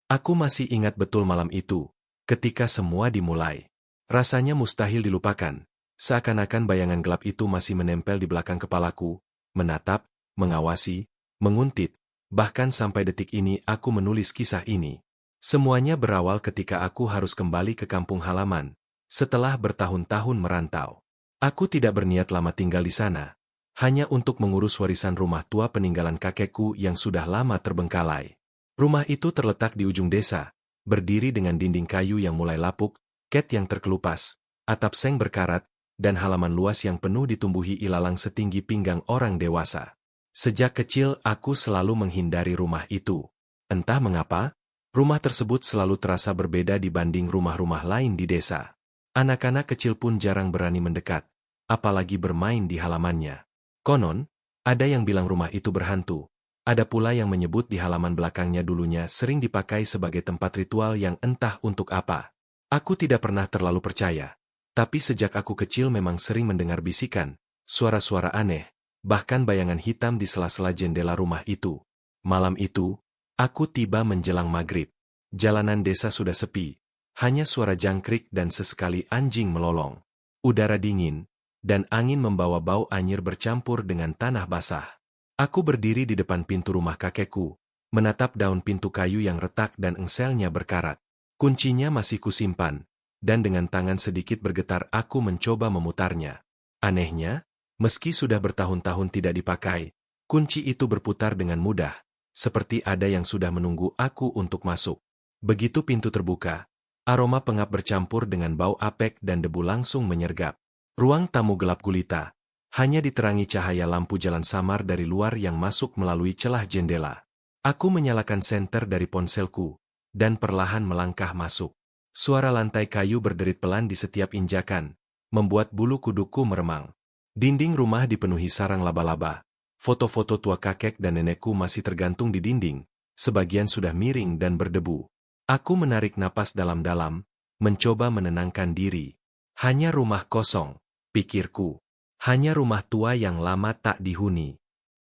Aku masih ingat betul malam itu, ketika semua dimulai. Rasanya mustahil dilupakan, seakan-akan bayangan gelap itu masih menempel di belakang kepalaku, menatap, mengawasi, menguntit, bahkan sampai detik ini aku menulis kisah ini. Semuanya berawal ketika aku harus kembali ke kampung halaman, setelah bertahun-tahun merantau. Aku tidak berniat lama tinggal di sana, hanya untuk mengurus warisan rumah tua peninggalan kakekku yang sudah lama terbengkalai. Rumah itu terletak di ujung desa, berdiri dengan dinding kayu yang mulai lapuk, ket yang terkelupas, atap seng berkarat, dan halaman luas yang penuh ditumbuhi ilalang setinggi pinggang orang dewasa. Sejak kecil aku selalu menghindari rumah itu. Entah mengapa, rumah tersebut selalu terasa berbeda dibanding rumah-rumah lain di desa. Anak-anak kecil pun jarang berani mendekat, apalagi bermain di halamannya. Konon, ada yang bilang rumah itu berhantu. Ada pula yang menyebut di halaman belakangnya dulunya sering dipakai sebagai tempat ritual yang entah untuk apa. Aku tidak pernah terlalu percaya. Tapi sejak aku kecil memang sering mendengar bisikan, suara-suara aneh, bahkan bayangan hitam di sela-sela jendela rumah itu. Malam itu, aku tiba menjelang maghrib. Jalanan desa sudah sepi, hanya suara jangkrik dan sesekali anjing melolong. Udara dingin, dan angin membawa bau anyir bercampur dengan tanah basah. Aku berdiri di depan pintu rumah kakekku, menatap daun pintu kayu yang retak dan engselnya berkarat. Kuncinya masih kusimpan, dan dengan tangan sedikit bergetar aku mencoba memutarnya. Anehnya, meski sudah bertahun-tahun tidak dipakai, kunci itu berputar dengan mudah, seperti ada yang sudah menunggu aku untuk masuk. Begitu pintu terbuka, aroma pengap bercampur dengan bau apek dan debu langsung menyergap. Ruang tamu gelap gulita. Hanya diterangi cahaya lampu jalan samar dari luar yang masuk melalui celah jendela. Aku menyalakan senter dari ponselku, dan perlahan melangkah masuk. Suara lantai kayu berderit pelan di setiap injakan, membuat bulu kuduku meremang. Dinding rumah dipenuhi sarang laba-laba. Foto-foto tua kakek dan nenekku masih tergantung di dinding, sebagian sudah miring dan berdebu. Aku menarik napas dalam-dalam, mencoba menenangkan diri. Hanya rumah kosong, pikirku. Hanya rumah tua yang lama tak dihuni.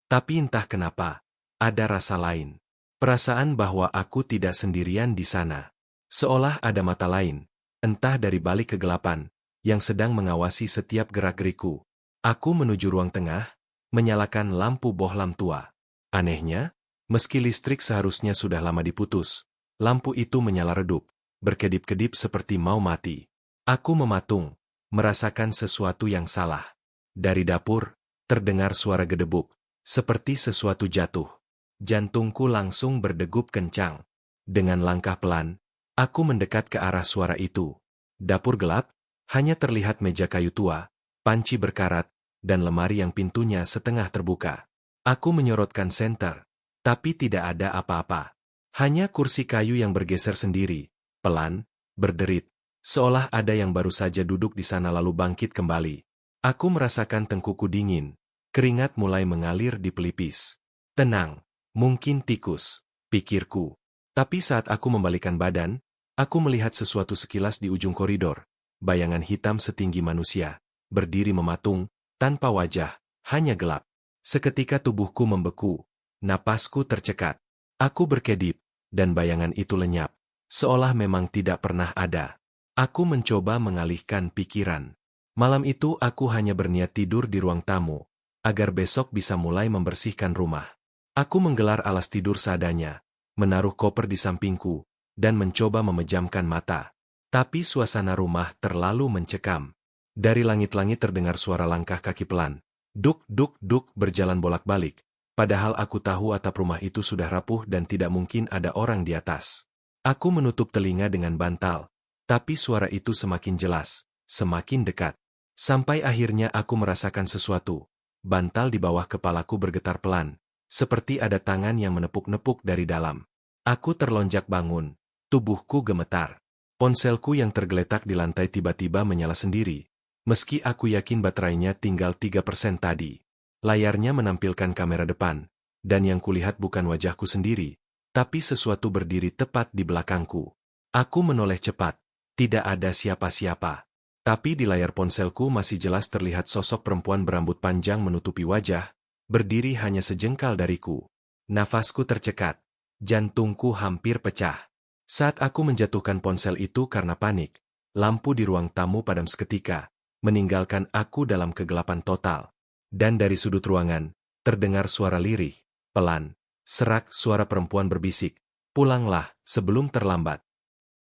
Tapi entah kenapa, ada rasa lain. Perasaan bahwa aku tidak sendirian di sana. Seolah ada mata lain, entah dari balik kegelapan, yang sedang mengawasi setiap gerak-gerikku. Aku menuju ruang tengah, menyalakan lampu bohlam tua. Anehnya, meski listrik seharusnya sudah lama diputus, lampu itu menyala redup, berkedip-kedip seperti mau mati. Aku mematung, merasakan sesuatu yang salah. Dari dapur, terdengar suara gedebuk, seperti sesuatu jatuh. Jantungku langsung berdegup kencang. Dengan langkah pelan, aku mendekat ke arah suara itu. Dapur gelap, hanya terlihat meja kayu tua, panci berkarat, dan lemari yang pintunya setengah terbuka. Aku menyorotkan senter, tapi tidak ada apa-apa. Hanya kursi kayu yang bergeser sendiri, pelan, berderit, seolah ada yang baru saja duduk di sana lalu bangkit kembali. Aku merasakan tengkuku dingin, keringat mulai mengalir di pelipis. Tenang, mungkin tikus, pikirku. Tapi saat aku membalikan badan, aku melihat sesuatu sekilas di ujung koridor. Bayangan hitam setinggi manusia, berdiri mematung, tanpa wajah, hanya gelap. Seketika tubuhku membeku, napasku tercekat. Aku berkedip, dan bayangan itu lenyap, seolah memang tidak pernah ada. Aku mencoba mengalihkan pikiran. Malam itu aku hanya berniat tidur di ruang tamu, agar besok bisa mulai membersihkan rumah. Aku menggelar alas tidur seadanya, menaruh koper di sampingku, dan mencoba memejamkan mata. Tapi suasana rumah terlalu mencekam. Dari langit-langit terdengar suara langkah kaki pelan. Duk, duk, duk berjalan bolak-balik, padahal aku tahu atap rumah itu sudah rapuh dan tidak mungkin ada orang di atas. Aku menutup telinga dengan bantal, tapi suara itu semakin jelas, semakin dekat. Sampai akhirnya aku merasakan sesuatu. Bantal di bawah kepalaku bergetar pelan, seperti ada tangan yang menepuk-nepuk dari dalam. Aku terlonjak bangun, tubuhku gemetar. Ponselku yang tergeletak di lantai tiba-tiba menyala sendiri, meski aku yakin baterainya tinggal 3% tadi. Layarnya menampilkan kamera depan, dan yang kulihat bukan wajahku sendiri, tapi sesuatu berdiri tepat di belakangku. Aku menoleh cepat, tidak ada siapa-siapa. Tapi di layar ponselku masih jelas terlihat sosok perempuan berambut panjang menutupi wajah, berdiri hanya sejengkal dariku. Nafasku tercekat, jantungku hampir pecah. Saat aku menjatuhkan ponsel itu karena panik, lampu di ruang tamu padam seketika, meninggalkan aku dalam kegelapan total. Dan dari sudut ruangan, terdengar suara lirih, pelan, serak suara perempuan berbisik, "Pulanglah, sebelum terlambat."